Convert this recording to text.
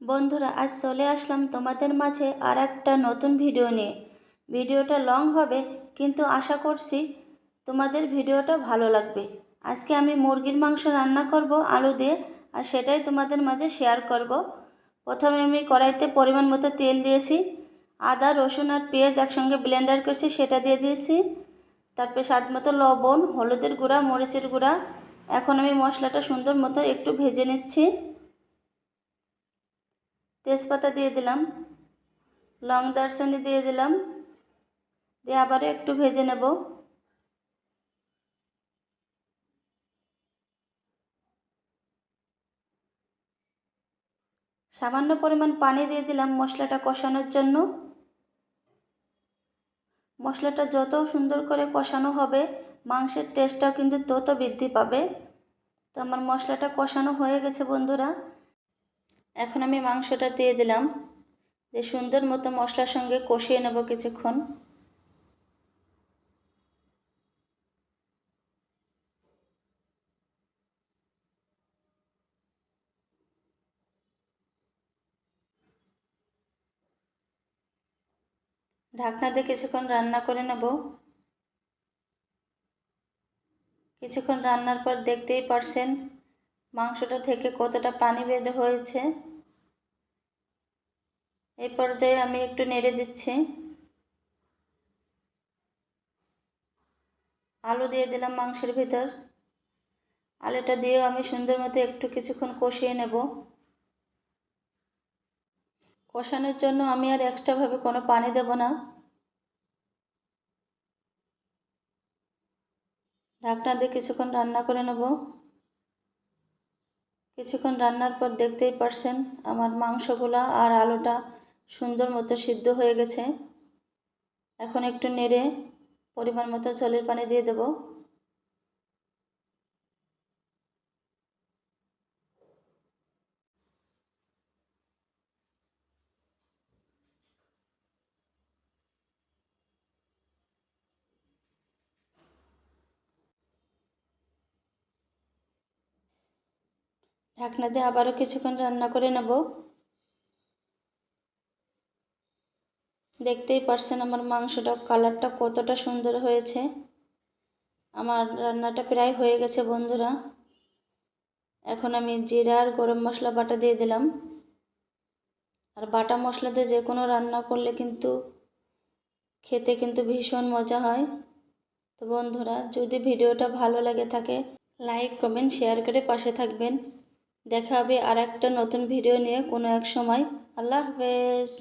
বন্ধুরা, আজ চলে আসলাম তোমাদের মাঝে আর একটা নতুন ভিডিও নিয়ে। ভিডিওটা লং হবে, কিন্তু আশা করছি তোমাদের ভিডিওটা ভালো লাগবে। আজকে আমি মুরগির মাংস রান্না করব আলু দিয়ে, আর সেটাই তোমাদের মাঝে শেয়ার করব। প্রথমে আমি কড়াইতে পরিমাণ মতো তেল দিয়েছি, আদা রসুন আর পেঁয়াজ একসঙ্গে ব্লেন্ডার করেছি সেটা দিয়ে দিয়েছি। তারপরে স্বাদ মতো লবণ, হলুদের গুঁড়া, মরিচের গুঁড়া। এখন আমি মশলাটা সুন্দর মতো একটু ভেজে নিচ্ছি। তেজপাতা দিয়ে দিলাম, লং দারচিনি দিয়ে দিলাম, দিয়ে আবারও একটু ভেজে নেব। সামান্য পরিমাণ পানি দিয়ে দিলাম মশলাটা কষানোর জন্য। মশলাটা যত সুন্দর করে কষানো হবে, মাংসের টেস্টটাও কিন্তু তত বৃদ্ধি পাবে। তো আমার মশলাটা কষানো হয়ে গেছে বন্ধুরা। এখন আমি মাংসটা দিয়ে দিলাম, দিয়ে সুন্দর মতো মশলার সঙ্গে কষিয়ে নেব কিছুক্ষণ। ঢাকনা দিয়ে কিছুক্ষণ রান্না করে নেব। কিছুক্ষণ রান্নার পর দেখতেই পারছেন মাংসটা থেকে কতটা পানি বের হয়েছে। এই পর্যায়ে আমি একটু নেড়ে দিচ্ছি। আলু দিয়ে দিলাম মাংসের ভিতর। আলুটা দিয়েও আমি সুন্দর মতো একটু কিছুক্ষণ কষিয়ে নেব। কষানোর জন্য আমি আর এক্সট্রাভাবে কোনো পানি দেব না। ঢাকনা দিয়ে কিছুক্ষণ রান্না করে নেব। কিছুক্ষণ রান্নার পর দেখতেই পারছেন আমার মাংসগুলা আর আলুটা সুন্দর মতো সিদ্ধ হয়ে গেছে। এখন একটু নেড়ে পরিমাণ মতো ঝোলের পানি দিয়ে দেব। ঢাকনা দিয়ে আবারও কিছুক্ষণ রান্না করে নেব। দেখতেই পারছেন আমার মাংসটা কালারটা কতটা সুন্দর হয়েছে। আমার রান্নাটা প্রায় হয়ে গেছে বন্ধুরা। এখন আমি জিরা আর গরম মশলা বাটা দিয়ে দিলাম। আর বাটা মশলা দিয়ে যে কোনো রান্না করলে কিন্তু খেতে কিন্তু ভীষণ মজা হয়। তো বন্ধুরা, যদি ভিডিওটা ভালো লেগে থাকে লাইক কমেন্ট শেয়ার করে পাশে থাকবেন। দেখা হবে আর একটা নতুন ভিডিও নিয়ে কোনো এক সময়। আল্লাহ হাফেজ।